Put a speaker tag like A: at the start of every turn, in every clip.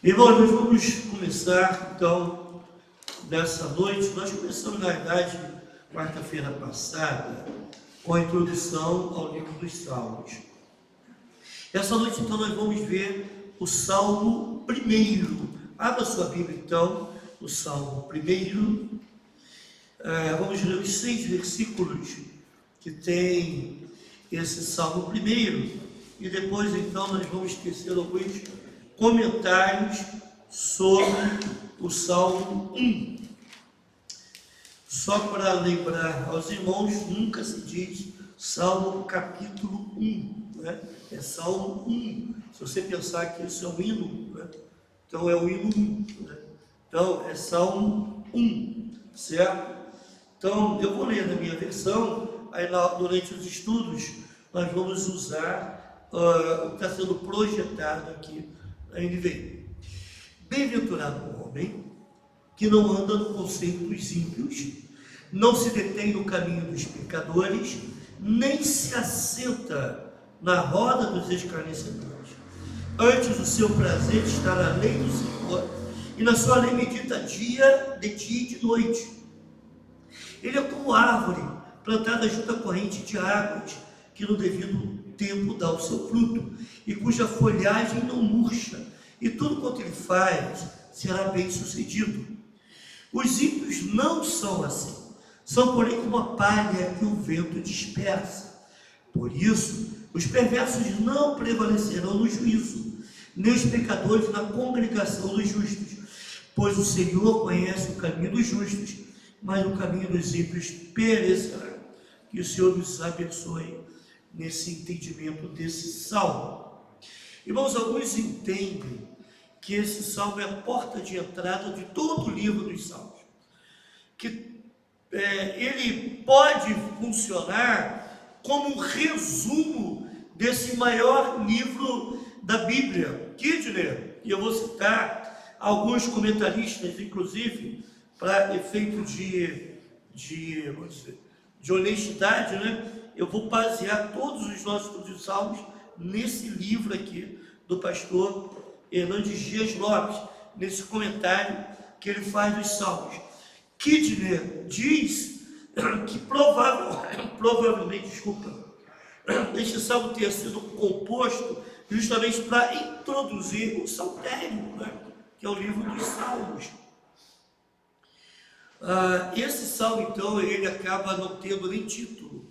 A: Irmãos, nós vamos começar, então, nessa noite. Nós começamos, na verdade, quarta-feira passada, com a introdução ao livro dos Salmos. Essa noite, então, nós vamos ver o Salmo 1. Abra sua Bíblia, então, o Salmo 1. Vamos ler os 6 versículos que tem esse Salmo 1. E depois, então, nós vamos tecer alguns comentários sobre o Salmo 1. Só para lembrar aos irmãos, nunca se diz Salmo capítulo 1, né? É Salmo 1. Se você pensar que isso é um hino, né? Então é o hino 1, né? Então é Salmo 1, certo? Então eu vou ler na minha versão, aí durante os estudos nós vamos usar o que está sendo projetado aqui na NVI. Bem-aventurado o homem que não anda no conselho dos ímpios, não se detém no caminho dos pecadores, nem se assenta na roda dos escarnecedores. Antes o seu prazer está na lei do Senhor, e na sua lei medita de dia e de noite. Ele é como árvore plantada junto à corrente de águas, que no devido tempo dá o seu fruto, e cuja folhagem não murcha, e tudo quanto ele faz será bem sucedido. Os ímpios não são assim, são porém como a palha que o vento dispersa. Por isso, os perversos não prevalecerão no juízo, nem os pecadores na congregação dos justos, pois o Senhor conhece o caminho dos justos, mas o caminho dos ímpios perecerá. Que o Senhor nos abençoe nesse entendimento desse salmo. Irmãos, alguns entendem que esse salmo é a porta de entrada de todo o livro dos salmos, que ele pode funcionar como um resumo desse maior livro da Bíblia. Kidner, e eu vou citar alguns comentaristas, inclusive, para efeito de honestidade, né? Eu vou basear todos os nossos salmos nesse livro aqui do pastor Hernandes Dias Lopes, nesse comentário que ele faz dos salmos. Kidner diz que provavelmente, este salmo tenha sido composto justamente para introduzir o Saltério, né? Que é o livro dos salmos. Esse salmo, então, ele acaba não tendo nem título,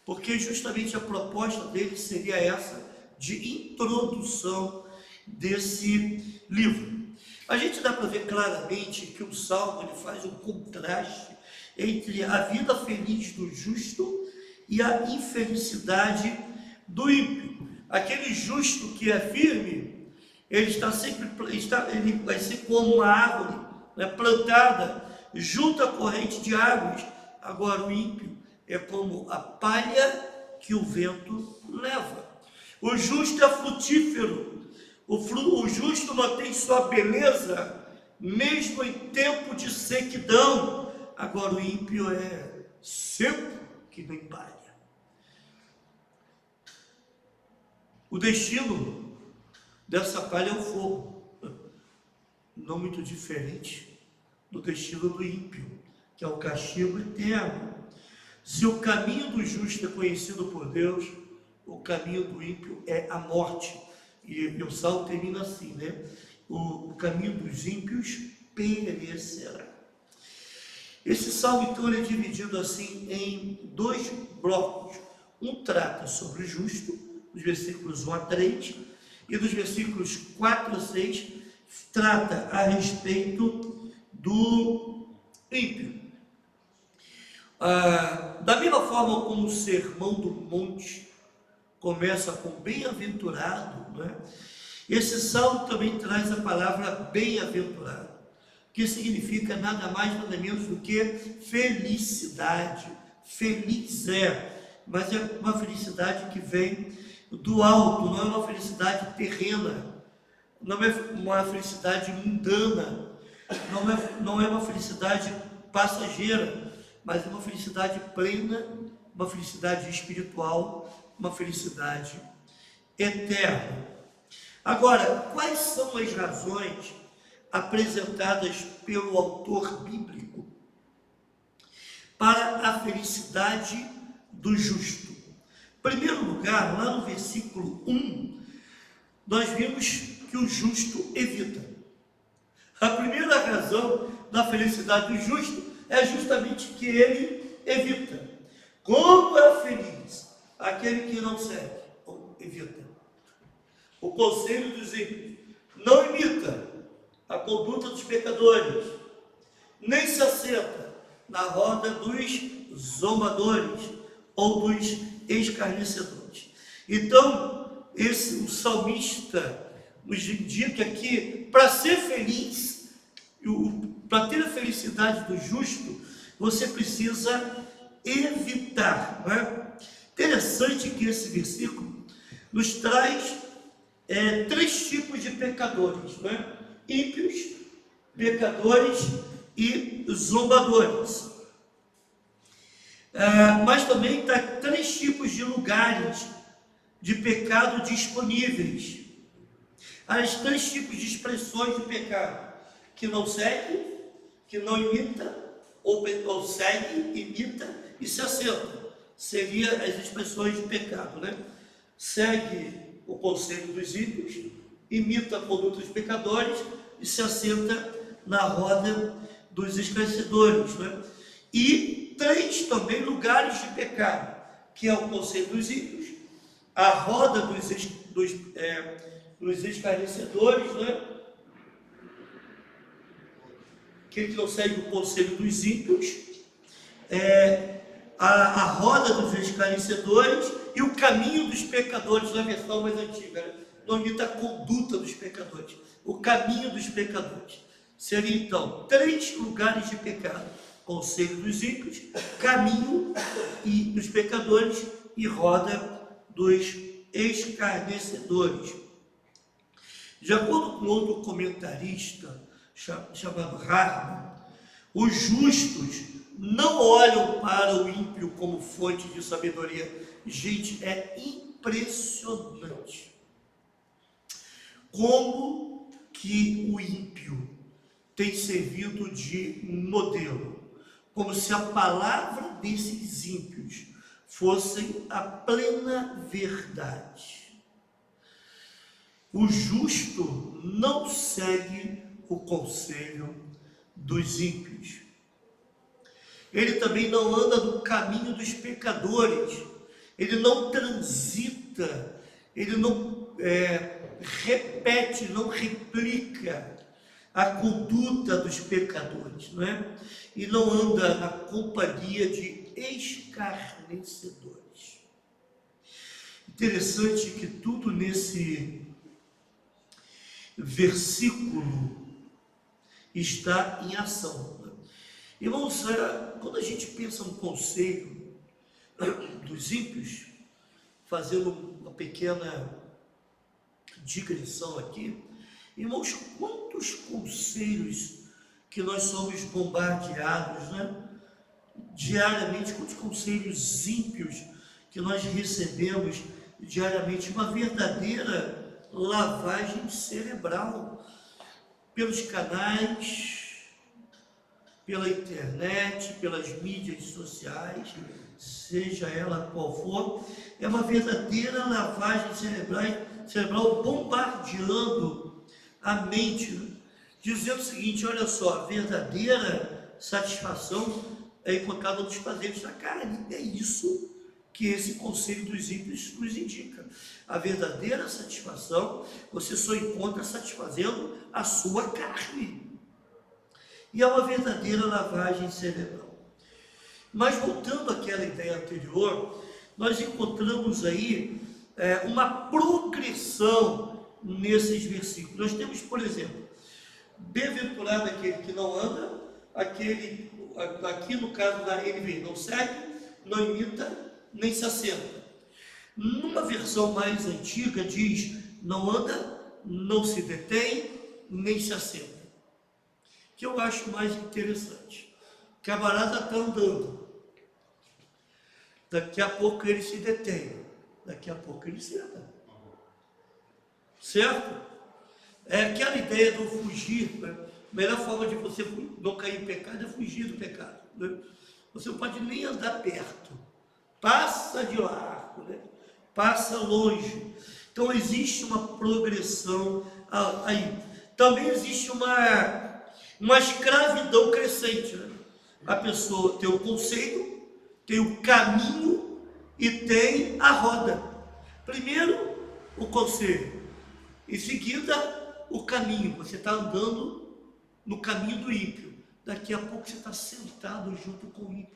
A: porque justamente a proposta dele seria essa, de introdução desse livro. A gente dá para ver claramente que o salmo ele faz um contraste entre a vida feliz do justo e a infelicidade do ímpio. Aquele justo que é firme, ele vai ser como uma árvore, né, plantada junto à corrente de águas. Agora o ímpio é como a palha que o vento leva. O justo é frutífero, o justo mantém sua beleza mesmo em tempo de sequidão. Agora o ímpio é seco que nem palha. O destino dessa palha é o fogo, não muito diferente do destino do ímpio, que é o castigo eterno. Se o caminho do justo é conhecido por Deus, o caminho do ímpio é a morte. E o salmo termina assim, né? O caminho dos ímpios perecerá. Esse salmo, então, ele é dividido assim em 2 blocos. Um trata sobre o justo, dos versículos 1 a 3, e dos versículos 4 a 6, trata a respeito do ímpio. Da mesma forma como o Sermão do Monte começa com bem-aventurado, né? Esse salmo também traz a palavra bem-aventurado, que significa nada mais, nada menos do que felicidade. Feliz mas é uma felicidade que vem do alto, não é uma felicidade terrena, não é uma felicidade mundana, não é uma felicidade passageira, mas é uma felicidade plena, uma felicidade espiritual, uma felicidade eterna. Agora, quais são as razões apresentadas pelo autor bíblico para a felicidade do justo? Em primeiro lugar, lá no versículo 1, nós vimos que o justo evita. A primeira razão da felicidade do justo é justamente que ele evita. Como é feliz aquele que não segue ou evita o conselho dos ímpios, não imita a conduta dos pecadores, nem se assenta na roda dos zombadores ou dos escarnecedores. Então, o salmista nos indica que para ser feliz, para ter a felicidade do justo, você precisa evitar. Não é? Interessante que esse versículo nos traz 3 tipos de pecadores, não é? Ímpios, pecadores e zombadores. Mas também está 3 tipos de lugares de pecado disponíveis. As 3 tipos de expressões de pecado: que não segue, que não imita, ou segue, imita e se assenta. Seriam as expressões de pecado, né? Segue o conselho dos ímpios, imita a conduta dos pecadores e se assenta na roda dos escarnecedores, né? E 3 também lugares de pecado, que é o conselho dos ímpios, a roda dos escarnecedores, né? Aquele que não segue o conselho dos ímpios, a roda dos escarnecedores e o caminho dos pecadores, na versão mais antiga, né? Não imita a conduta dos pecadores, o caminho dos pecadores. Seria então 3 lugares de pecado: conselho dos ímpios, caminho dos pecadores e roda dos escarnecedores. De acordo com outro comentarista chamado Hartman, os justos não olham para o ímpio como fonte de sabedoria. Gente, é impressionante como que o ímpio tem servido de modelo, como se a palavra desses ímpios fossem a plena verdade. O justo não segue o conselho dos ímpios. Ele também não anda no caminho dos pecadores. Ele não transita, ele não repete, não replica a conduta dos pecadores, não é? E não anda na companhia de escarnecedores. Interessante que tudo nesse versículo está em ação. Irmãos, quando a gente pensa no conselho dos ímpios, fazendo uma pequena digressão aqui, irmãos, quantos conselhos que nós somos bombardeados, né? Diariamente, quantos conselhos ímpios que nós recebemos diariamente, uma verdadeira lavagem cerebral pelos canais, pela internet, pelas mídias sociais, seja ela qual for, é uma verdadeira lavagem cerebral bombardeando a mente, né? Dizendo o seguinte: olha só, a verdadeira satisfação é encontrada nos prazeres da carne. É isso que esse conselho dos ímpios nos indica. A verdadeira satisfação você só encontra satisfazendo a sua carne. E é uma verdadeira lavagem cerebral. Mas voltando àquela ideia anterior, nós encontramos aí uma progressão nesses versículos. Nós temos, por exemplo, bem-aventurado aquele que não anda, aquele, aqui no caso da NVI, não segue, não imita, nem se assenta. Numa versão mais antiga diz: não anda, não se detém, nem se assenta. Que eu acho mais interessante. O camarada está andando, daqui a pouco ele se detém, daqui a pouco ele senta. certo? É aquela ideia do fugir, né? A melhor forma de você não cair em pecado é fugir do pecado, né? Você não pode nem andar perto, passa de largo, né? Passa longe. Então existe uma progressão aí. Também existe uma escravidão crescente, né? A pessoa tem o conselho, tem o caminho e tem a roda. Primeiro o conselho, em seguida o caminho. Você está andando no caminho do ímpio. Daqui a pouco você está sentado junto com o ímpio.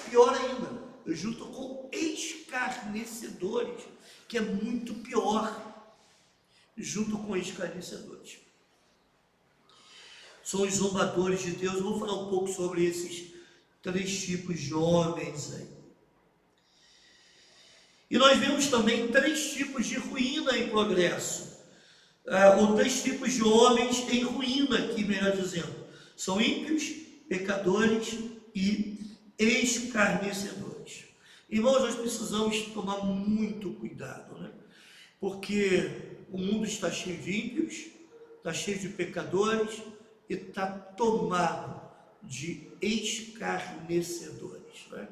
A: Pior ainda, junto com escarnecedores, que é muito pior. Junto com escarnecedores. São os zombadores de Deus. Eu vou falar um pouco sobre esses 3 tipos de homens aí. E nós vemos também 3 tipos de ruína em progresso. Ou 3 tipos de homens em ruína, aqui melhor dizendo. São ímpios, pecadores e escarnecedores. Irmãos, nós precisamos tomar muito cuidado, né? Porque o mundo está cheio de ímpios, está cheio de pecadores e está tomado de escarnecedores, né?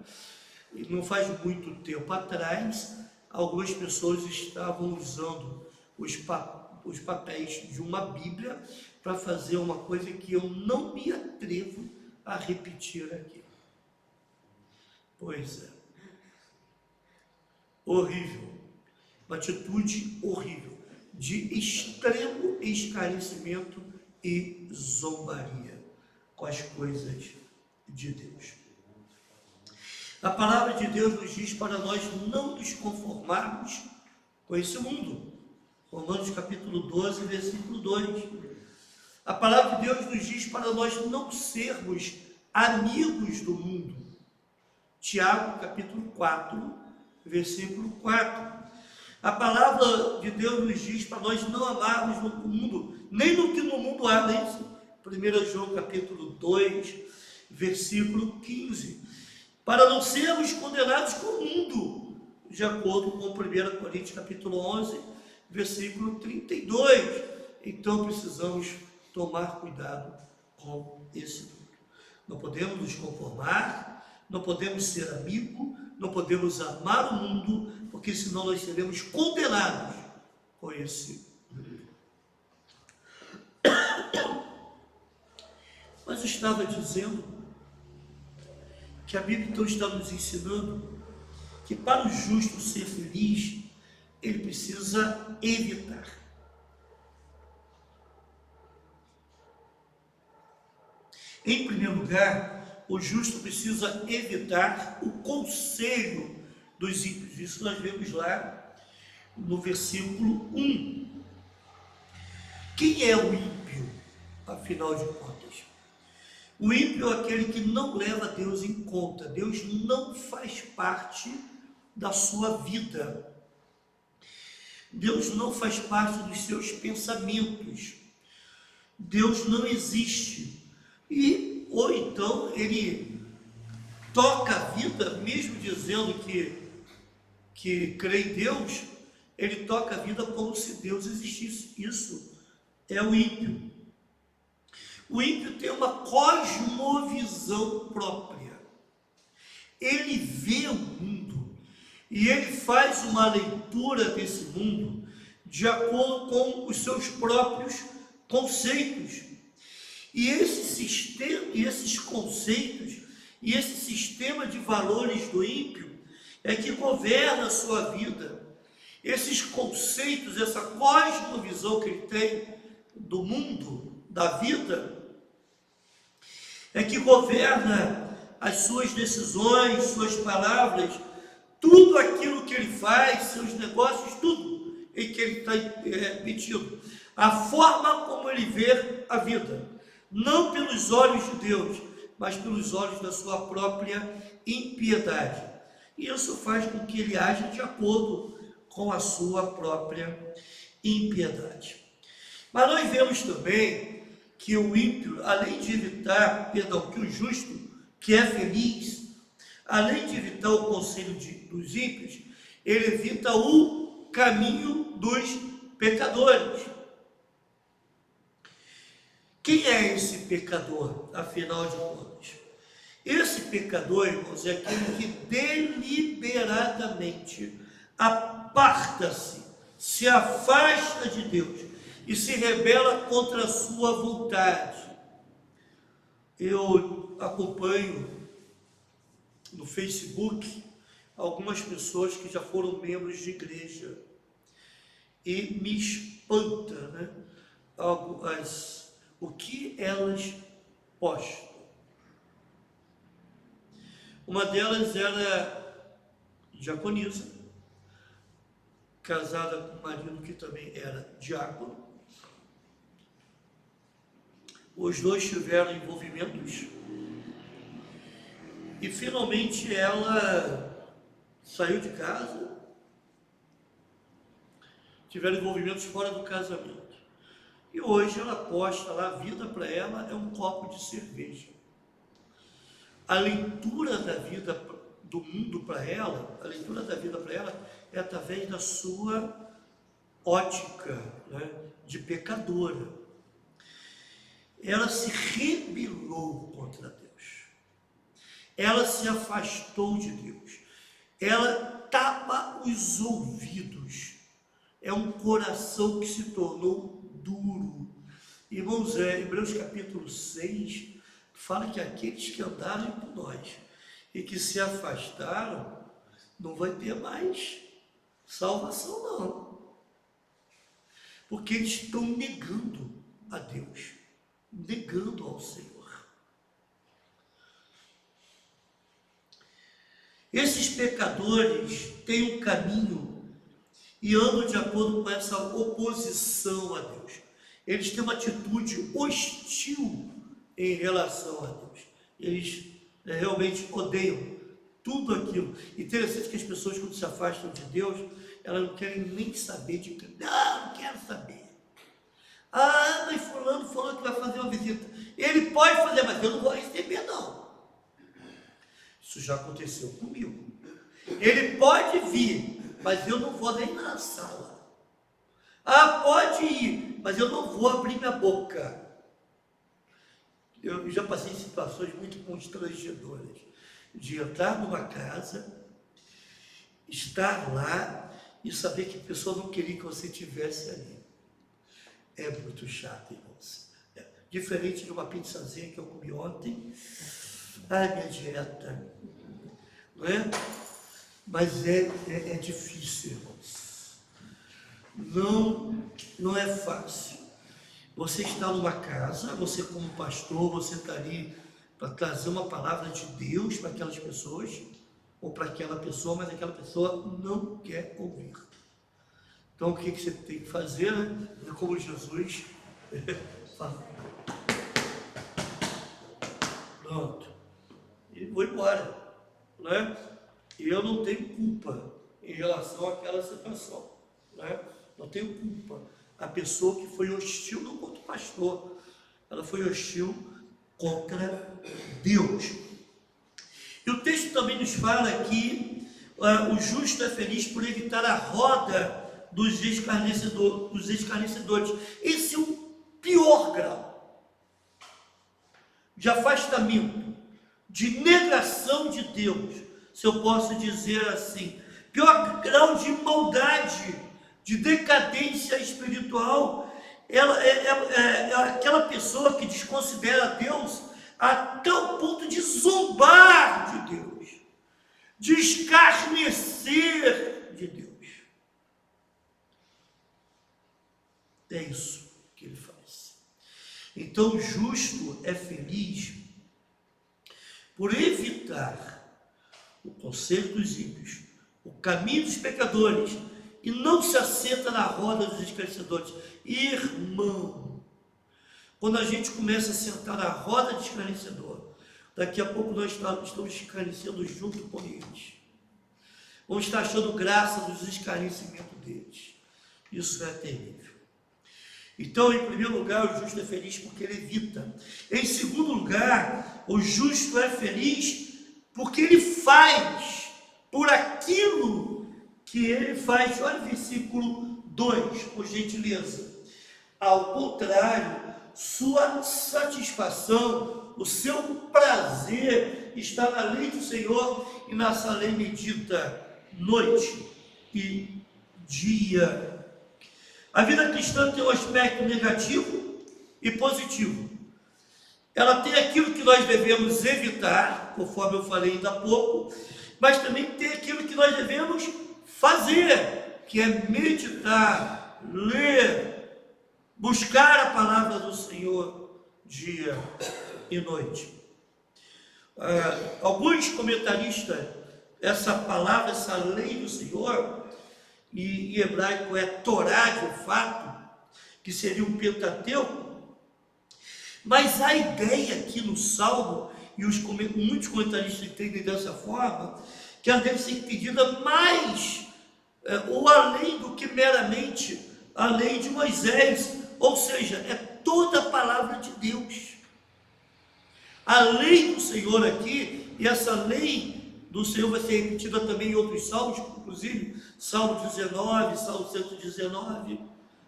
A: E não faz muito tempo atrás, algumas pessoas estavam usando os papéis de uma Bíblia para fazer uma coisa que eu não me atrevo a repetir aqui. Pois é. Horrível. Uma atitude horrível, de extremo esclarecimento e zombaria com as coisas de Deus. A palavra de Deus nos diz para nós não nos conformarmos com esse mundo. Romanos capítulo 12, versículo 2. A palavra de Deus nos diz para nós não sermos amigos do mundo. Tiago capítulo 4, versículo 4. A palavra de Deus nos diz para nós não amarmos no mundo, nem no que no mundo há, nem isso. 1 João capítulo 2, versículo 15. Para não sermos condenados com o mundo, de acordo com 1 Coríntios capítulo 11, versículo 32. Então precisamos tomar cuidado com esse mundo. Não podemos nos conformar, não podemos ser amigo, não podemos amar o mundo, porque senão nós seremos condenados com esse mundo. Mas eu estava dizendo que a Bíblia então está nos ensinando que para o justo ser feliz, ele precisa evitar. Em primeiro lugar, o justo precisa evitar o conselho dos ímpios. Isso nós vemos lá no versículo 1. Quem é o ímpio, afinal de contas? O ímpio é aquele que não leva Deus em conta. Deus não faz parte da sua vida. Deus não faz parte dos seus pensamentos. Deus não existe. Ou então ele toca a vida, mesmo dizendo que crê em Deus, ele toca a vida como se Deus existisse. Isso é o ímpio. O ímpio tem uma cosmovisão própria. Ele vê o mundo e ele faz uma leitura desse mundo de acordo com os seus próprios conceitos. E esse sistema, e esses conceitos, e esse sistema de valores do ímpio é que governa a sua vida. Esses conceitos, essa cosmovisão que ele tem do mundo, da vida, é que governa as suas decisões, suas palavras, tudo aquilo que ele faz, seus negócios, tudo em que ele está metido. A forma como ele vê a vida, não pelos olhos de Deus, mas pelos olhos da sua própria impiedade. E isso faz com que ele haja de acordo com a sua própria impiedade. Mas nós vemos também que o ímpio, além de evitar, que o justo, que é feliz, além de evitar o conselho dos ímpios, ele evita o caminho dos pecadores. Quem é esse pecador, afinal de contas? Esse pecador, irmãos, é aquele que deliberadamente aparta-se, se afasta de Deus e se rebela contra a sua vontade. Eu acompanho no Facebook algumas pessoas que já foram membros de igreja e me espanta, né, o que elas postam. Uma delas era diaconisa, casada com um marido que também era diácono. Os dois tiveram envolvimentos e finalmente ela saiu de casa, tiveram envolvimentos fora do casamento. E hoje ela posta lá, a vida para ela é um copo de cerveja. A leitura da vida do mundo para ela, a leitura da vida para ela é através da sua ótica, né, de pecadora. Ela se rebelou contra Deus. Ela se afastou de Deus. Ela tapa os ouvidos. É um coração que se tornou duro. Irmãos, Hebreus capítulo 6 fala que aqueles que andaram por nós e que se afastaram, não vai ter mais salvação, não. Porque eles estão negando a Deus, negando ao Senhor. Esses pecadores têm um caminho e andam de acordo com essa oposição a Deus. Eles têm uma atitude hostil em relação a Deus. Eles realmente odeiam tudo aquilo. Interessante que as pessoas, quando se afastam de Deus, elas não querem nem saber de Deus. Não quero saber. Ah, mas fulano falou que vai fazer uma visita. Ele pode fazer, mas eu não vou receber, não. Isso já aconteceu comigo. Ele pode vir, mas eu não vou nem na sala. Ah, pode ir, mas eu não vou abrir minha boca. Eu já passei em situações muito constrangedoras de entrar numa casa, estar lá e saber que a pessoa não queria que você estivesse ali. É muito chato, irmãos. Diferente de uma pizzazinha que eu comi ontem. Ai, minha dieta. Não é? Mas é difícil, irmãos. Não é fácil. Você está numa casa, você como pastor, você está ali para trazer uma palavra de Deus para aquelas pessoas, ou para aquela pessoa, mas aquela pessoa não quer ouvir. Então, o que você tem que fazer, né? É como Jesus fala. Pronto. E vou embora. Né? E eu não tenho culpa em relação àquela situação. Né? Não tenho culpa. A pessoa que foi hostil não contra o pastor, ela foi hostil contra Deus. E o texto também nos fala que o justo é feliz por evitar a roda dos escarnecedores. Esse é o pior grau de afastamento, de negação de Deus, se eu posso dizer assim. Pior grau de maldade, de decadência espiritual. Ela é aquela pessoa que desconsidera Deus a tal ponto de zombar de Deus, de escarnecer de Deus. É isso que ele faz. Então o justo é feliz por evitar o conselho dos ímpios, o caminho dos pecadores, e não se assenta na roda dos escarnecedores. Irmão, quando a gente começa a sentar na roda de escarnecedor, daqui a pouco nós estamos escarnecendo junto com eles. Vamos estar achando graça dos escarnecimentos deles. Isso é terrível. Então, em primeiro lugar, o justo é feliz porque ele evita. Em segundo lugar, o justo é feliz porque ele faz por aquilo que ele faz. Olha o versículo 2, por gentileza. Ao contrário, sua satisfação, o seu prazer está na lei do Senhor, e nessa lei medita noite e dia. A vida cristã tem um aspecto negativo e positivo. Ela tem aquilo que nós devemos evitar, conforme eu falei ainda há pouco, mas também tem aquilo que nós devemos fazer, que é meditar, ler, buscar a palavra do Senhor dia e noite. Alguns comentaristas, essa palavra, essa lei do Senhor, e em hebraico é Torá, de fato, que seria o Pentateuco, mas a ideia aqui no Salmo, e muitos comentaristas entendem dessa forma, que ela deve ser entendida mais ou além do que meramente a lei de Moisés, ou seja, é toda a palavra de Deus. A lei do Senhor aqui, e essa lei do Senhor vai ser repetida também em outros salmos, inclusive Salmo 19, Salmo 119,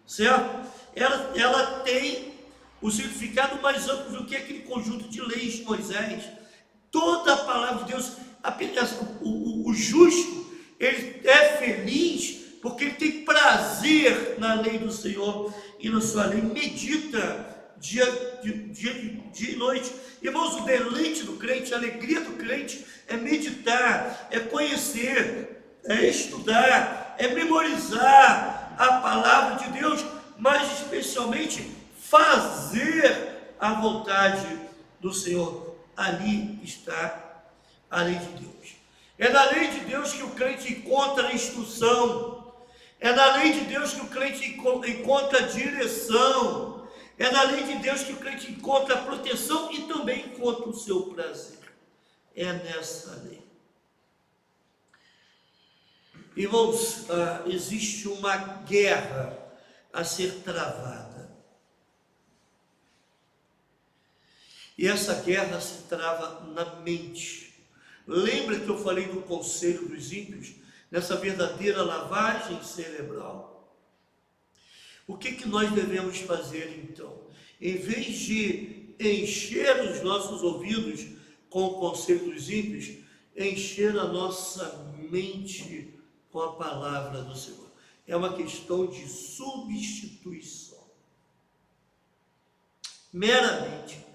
A: certo? Ela tem o significado mais amplo do que aquele conjunto de leis de Moisés. Toda a palavra de Deus, apenas o justo, ele é feliz porque ele tem prazer na lei do Senhor e na sua lei, medita dia e noite. Irmãos, o deleite do crente, a alegria do crente é meditar, é conhecer, é estudar, é memorizar a palavra de Deus, mas especialmente fazer a vontade do Senhor. Ali está a lei de Deus. É na lei de Deus que o crente encontra a instrução. É na lei de Deus que o crente encontra a direção. É na lei de Deus que o crente encontra a proteção e também encontra o seu prazer. É nessa lei. Irmãos, existe uma guerra a ser travada. E essa guerra se trava na mente. Lembra que eu falei do conselho dos ímpios? Nessa verdadeira lavagem cerebral. O que nós devemos fazer então? Em vez de encher os nossos ouvidos com o conselho dos ímpios, encher a nossa mente com a palavra do Senhor. É uma questão de substituição. Meramente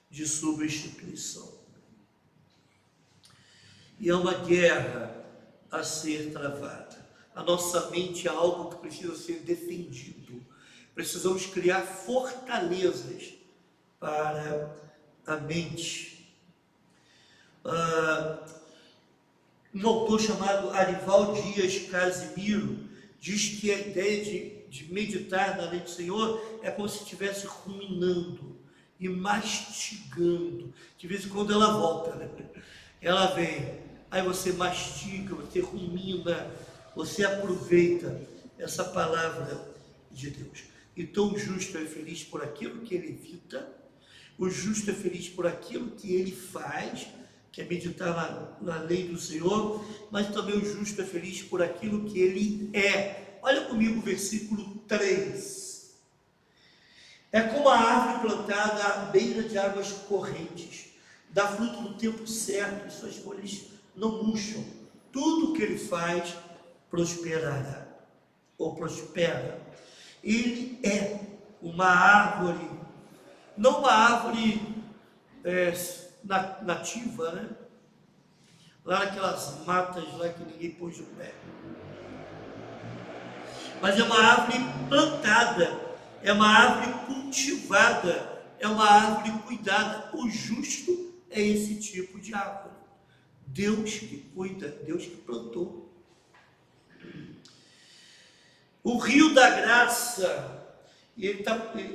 A: de substituição. E é uma guerra a ser travada. A nossa mente é algo que precisa ser defendido. Precisamos criar fortalezas para a mente. Um autor chamado Arival Dias Casimiro diz que a ideia de meditar na lei do Senhor é como se estivesse ruminando e mastigando. De vez em quando ela volta, né? Ela vem, aí você mastiga, você rumina, você aproveita essa palavra de Deus. Então o justo é feliz por aquilo que ele evita, o justo é feliz por aquilo que ele faz, que é meditar na lei do Senhor, mas também o justo é feliz por aquilo que ele é. Olha comigo o versículo 3. É como a árvore plantada à beira de águas correntes, dá fruto no tempo certo, e suas folhas não murcham. Tudo que ele faz prosperará, ou prospera. Ele é uma árvore, não uma árvore nativa, né? Lá naquelas matas lá que ninguém pôs o pé. Mas é uma árvore plantada, é uma árvore cultivada, é uma árvore cuidada. O justo é esse tipo de árvore. Deus que cuida, Deus que plantou. O rio da graça,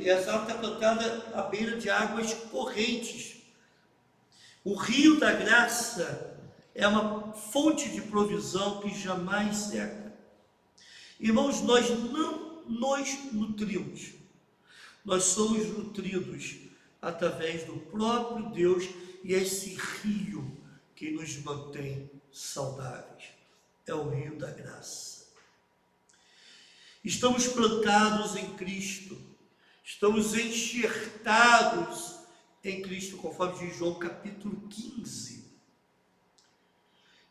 A: essa árvore está plantada à beira de águas correntes. O rio da graça é uma fonte de provisão que jamais seca. Irmãos, nós não nos nutrimos. Nós somos nutridos através do próprio Deus e esse rio que nos mantém saudáveis. É o rio da graça. Estamos plantados em Cristo, estamos enxertados em Cristo, conforme diz João capítulo 15.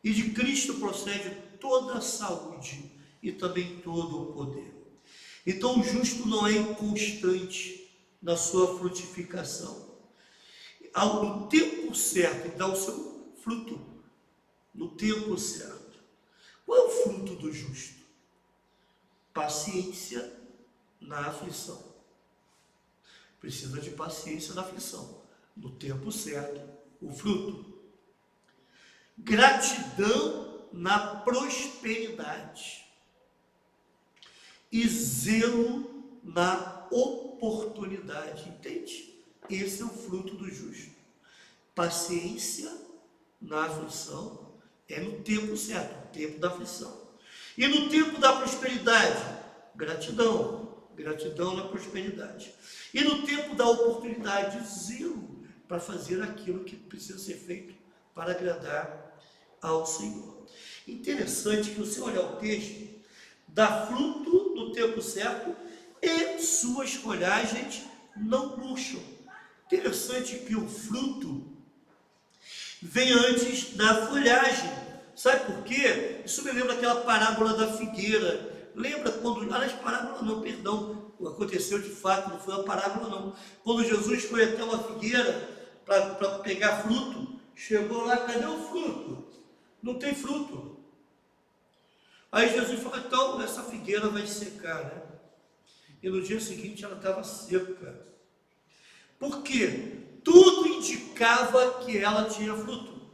A: E de Cristo procede toda a saúde e também todo o poder. Então o justo não é inconstante na sua frutificação. No tempo certo, ele dá o seu fruto. No tempo certo. Qual é o fruto do justo? Paciência na aflição. Precisa de paciência na aflição. No tempo certo, o fruto. Gratidão na prosperidade. E zelo na oportunidade. Entende? Esse é o fruto do justo. Paciência na aflição é no tempo certo, no tempo da aflição. E no tempo da prosperidade, gratidão. Gratidão na prosperidade. E no tempo da oportunidade, zelo para fazer aquilo que precisa ser feito para agradar ao Senhor. Interessante que você olhar o texto, dá fruto no tempo certo e suas folhagens não murcham. Interessante que o fruto vem antes da folhagem. Sabe por quê? Isso me lembra aquela parábola da figueira. Lembra quando... Aliás, parábola não, perdão. Aconteceu de fato, não foi uma parábola não. Quando Jesus foi até uma figueira para pegar fruto, chegou lá, cadê o fruto? Não tem fruto. Aí Jesus falou, então essa figueira vai secar, né? E no dia seguinte ela estava seca. Por quê? Tudo indicava que ela tinha fruto,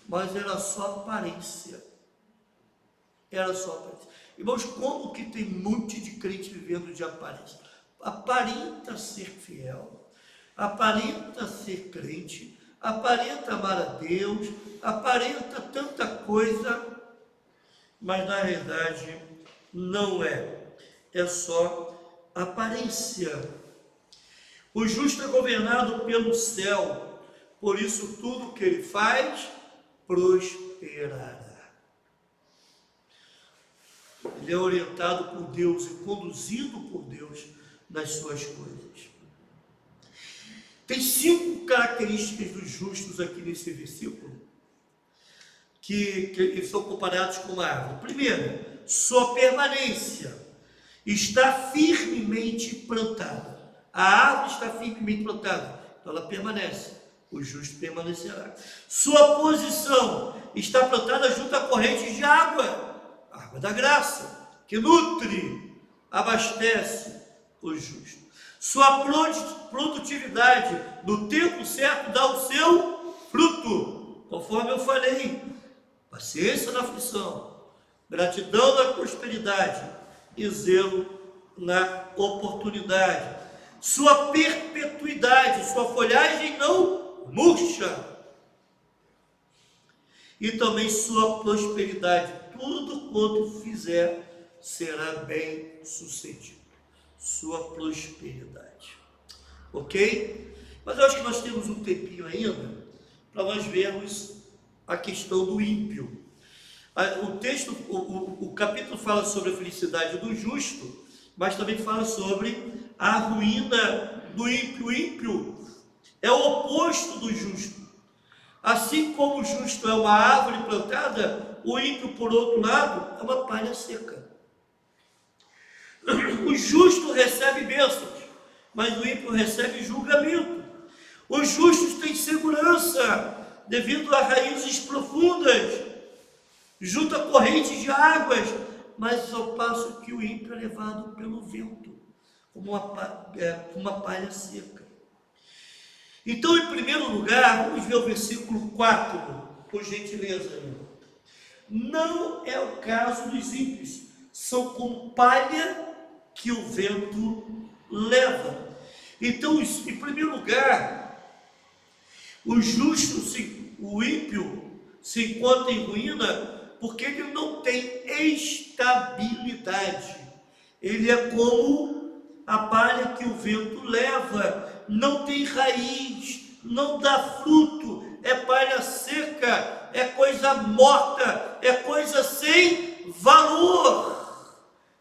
A: mas era só aparência. Era só aparência. Irmãos, como que tem um monte de crente vivendo de aparência? Aparenta ser fiel, aparenta ser crente, aparenta amar a Deus, aparenta tanta coisa, mas na realidade não é. É só aparência. O justo é governado pelo céu, por isso tudo que ele faz prosperará. Ele é orientado por Deus e conduzido por Deus nas suas coisas. Tem 5 características dos justos aqui nesse versículo, que são comparados com a árvore. Primeiro, sua permanência está firmemente plantada. A árvore está firmemente plantada, então ela permanece, o justo permanecerá. Sua posição está plantada junto a correntes de água, a água da graça, que nutre, abastece o justo. Sua produtividade, no tempo certo, dá o seu fruto, conforme eu falei. Paciência na aflição, gratidão na prosperidade e zelo na oportunidade. Sua perpetuidade, sua folhagem não murcha. E também sua prosperidade, tudo quanto fizer será bem sucedido. Sua prosperidade. Ok? Mas eu acho que nós temos um tempinho ainda para nós vermos a questão do ímpio. O texto, o capítulo fala sobre a felicidade do justo, mas também fala sobre a ruína do ímpio. O ímpio é o oposto do justo. Assim como o justo é uma árvore plantada, o ímpio, por outro lado, é uma palha seca. O justo recebe bênçãos, mas o ímpio recebe julgamento. Os justos têm segurança devido a raízes profundas, junto a correntes de águas, mas ao passo que o ímpio é levado pelo vento, como uma palha seca. Então, em primeiro lugar, vamos ver o versículo 4, por gentileza. Não é o caso dos ímpios, são como palha que o vento leva. Então, em primeiro lugar, o justo, o ímpio, se encontra em ruína porque ele não tem estabilidade. Ele é como a palha que o vento leva, não tem raiz, não dá fruto, é palha seca, é coisa morta, é coisa sem valor.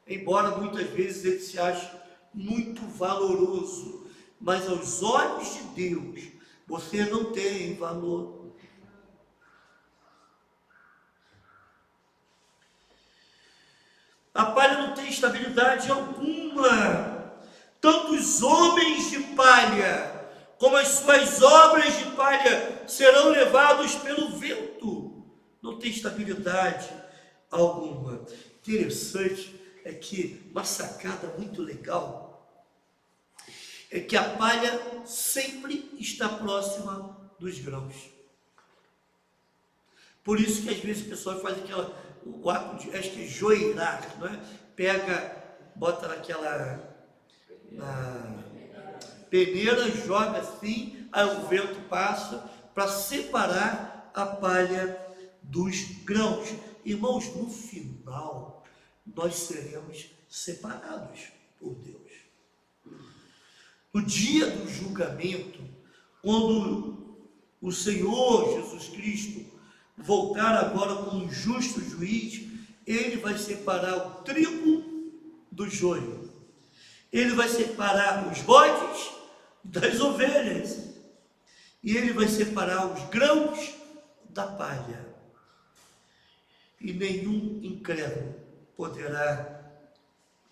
A: embora muitas vezes ele se ache muito valoroso, mas aos olhos de Deus, você não tem valor. A palha não tem estabilidade alguma. Tanto os homens de palha, como as suas obras de palha, serão levados pelo vento. Não tem estabilidade alguma. Interessante é que uma sacada muito legal é que a palha sempre está próxima dos grãos. Por isso que às vezes o pessoal faz o ato de, acho que é joeirar, não é? Pega, bota na peneira, joga assim, aí o vento passa para separar a palha dos grãos. Irmãos, no final, nós seremos separados por Deus. No dia do julgamento, quando o Senhor Jesus Cristo voltar agora como um justo juiz, ele vai separar o trigo do joio. Ele vai separar os bodes das ovelhas. E ele vai separar os grãos da palha. E nenhum incrédulo poderá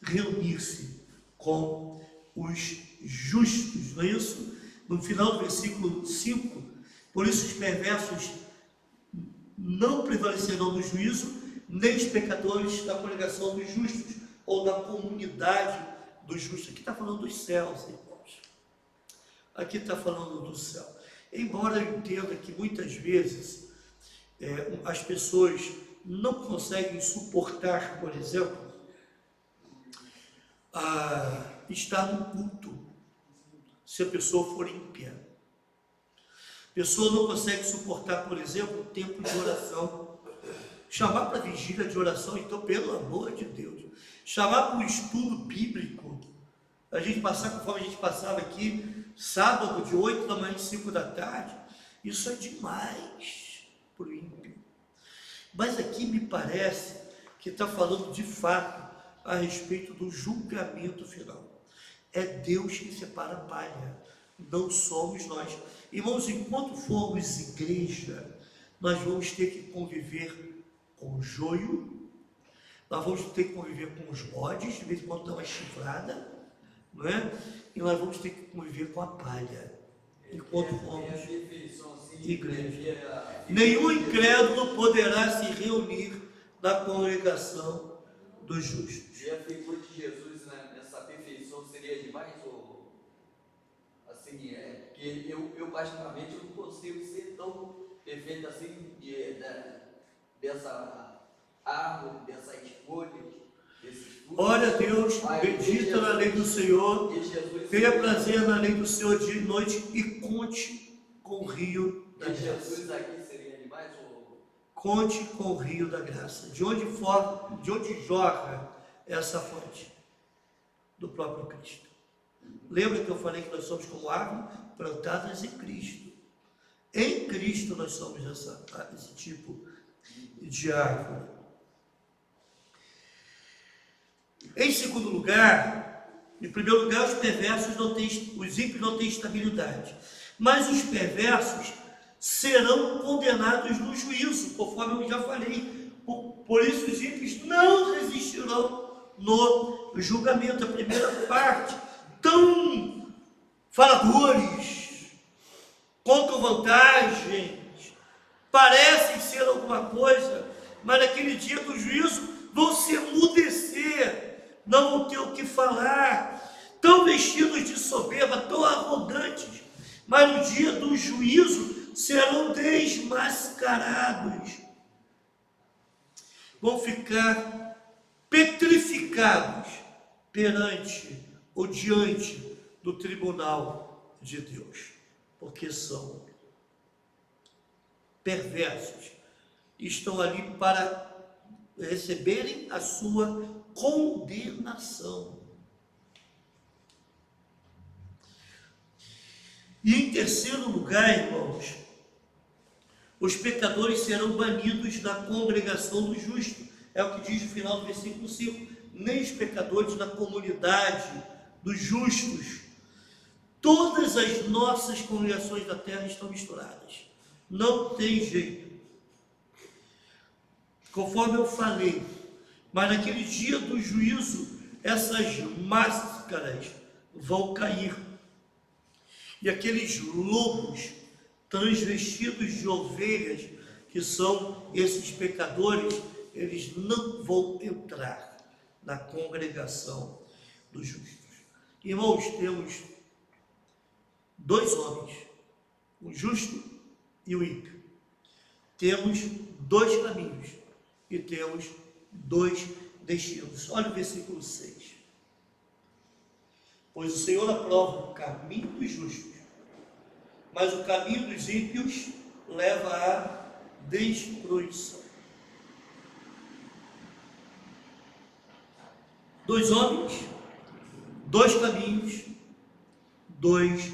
A: reunir-se com os justos, não é isso? No final do versículo 5, por isso os perversos não prevalecerão no juízo, nem os pecadores da congregação dos justos, ou da comunidade dos justos. Aqui está falando dos céus, irmãos. Aqui está falando do céu. Embora eu entenda que muitas vezes as pessoas não conseguem suportar, por exemplo, estar no culto, se a pessoa for ímpia. A pessoa não consegue suportar, por exemplo, o tempo de oração. Chamar para vigília de oração, então, pelo amor de Deus. Chamar para o estudo bíblico. A gente passar conforme a gente passava aqui, sábado de 8 da manhã e 5 da tarde. Isso é demais para o ímpio. Mas aqui me parece que está falando de fato a respeito do julgamento final. É Deus que separa a palha, não somos nós. Irmãos, enquanto formos igreja, nós vamos ter que conviver com o joio, nós vamos ter que conviver com os bodes, de vez em quando dá uma chifrada, não é? E nós vamos ter que conviver com a palha, enquanto formos igreja. Nenhum incrédulo poderá se reunir na congregação dos justos.
B: E a figura de Jesus nessa perfeição seria demais? Ou assim, porque eu particularmente não consigo ser tão perfeito assim dessa árvore, dessa escolha, desse estudo.
A: Ora Deus, bendita na lei do Senhor, tenha prazer na lei do Senhor dia e noite e conte com o rio da graça.
B: Jesus aqui seria demais?
A: Conte com o rio da graça. De onde jorra essa fonte? Do próprio Cristo. Lembra que eu falei que nós somos como árvores plantadas em Cristo. Em Cristo nós somos esse tipo de árvore. Em segundo lugar, em primeiro lugar, os perversos os ímpios não têm estabilidade. Mas os perversos serão condenados no juízo, conforme eu já falei. Por isso os ímpios não resistirão no julgamento. A primeira parte, tão faladores, contam vantagens, parecem ser alguma coisa, mas naquele dia do juízo vão se emudecer, não vão ter o que falar, tão vestidos de soberba, tão arrogantes, mas no dia do juízo serão desmascarados, vão ficar petrificados perante ou diante do tribunal de Deus, porque são perversos, estão ali para receberem a sua condenação. E em terceiro lugar, irmãos, os pecadores serão banidos da congregação do justo. É o que diz no final do versículo 5. nem os pecadores na comunidade dos justos. Todas as nossas congregações da terra estão misturadas. Não tem jeito. Conforme eu falei, mas naquele dia do juízo, essas máscaras vão cair. E aqueles lobos transvestidos de ovelhas, que são esses pecadores, eles não vão entrar na congregação dos justos. Irmãos, temos dois homens, o justo e o ímpio. Temos dois caminhos e temos dois destinos. Olha o versículo 6. Pois o Senhor aprova o caminho dos justos, mas o caminho dos ímpios leva à destruição. Dois homens, dois caminhos, dois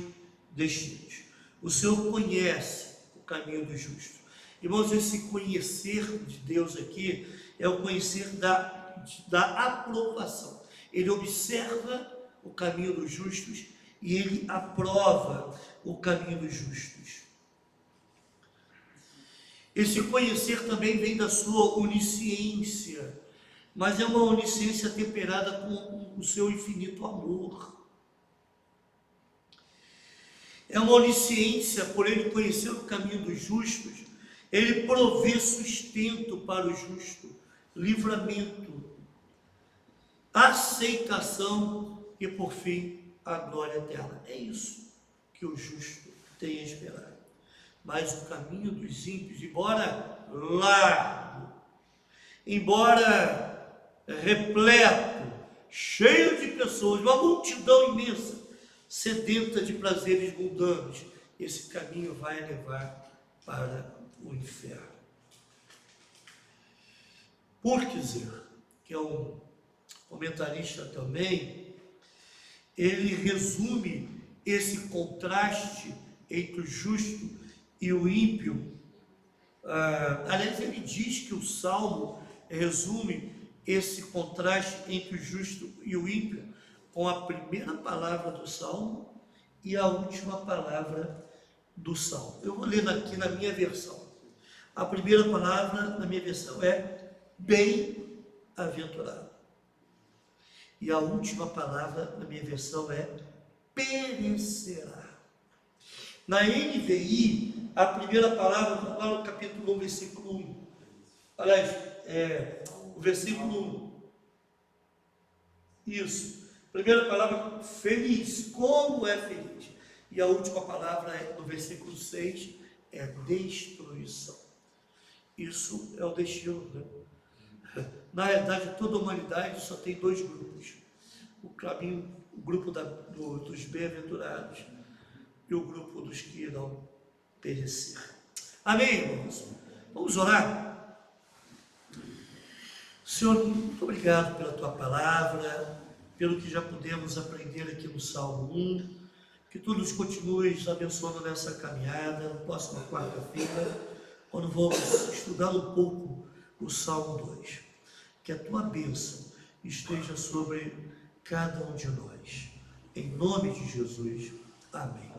A: destinos. O Senhor conhece o caminho do justo. Irmãos, esse conhecer de Deus aqui é o conhecer da aprovação. Ele observa o caminho dos justos e ele aprova o caminho dos justos. Esse conhecer também vem da sua onisciência, mas é uma onisciência temperada com o seu infinito amor. É uma onisciência, por ele conhecer o caminho dos justos, ele provê sustento para o justo, livramento, aceitação e, por fim, a glória eterna. É isso que o justo tem a esperar. Mas o caminho dos ímpios, embora largo, embora repleto, cheio de pessoas, uma multidão imensa, sedenta de prazeres mundanos, esse caminho vai levar para o inferno. Purtzer, que é um comentarista também, ele resume esse contraste entre o justo e o ímpio. Aliás, ele diz que o Salmo resume esse contraste entre o justo e o ímpio com a primeira palavra do Salmo e a última palavra do Salmo. Eu vou ler aqui na minha versão. A primeira palavra na minha versão é bem-aventurado. E a última palavra na minha versão é perecerá. Na NVI, a primeira palavra está lá no capítulo 1, versículo 1. Aliás, o versículo 1. Isso. Primeira palavra, feliz. Como é feliz? E a última palavra, no versículo 6, é destruição. Isso é o destino, né? Na realidade, toda a humanidade só tem dois grupos. O grupo dos bem-aventurados e o grupo dos que irão perecer. Amém, irmãos? Vamos orar? Senhor, muito obrigado pela Tua palavra, pelo que já pudemos aprender aqui no Salmo 1, que Tu nos continues abençoando nessa caminhada, na próxima quarta-feira, quando vamos estudar um pouco o Salmo 2. Que a Tua bênção esteja sobre cada um de nós. Em nome de Jesus. Amém.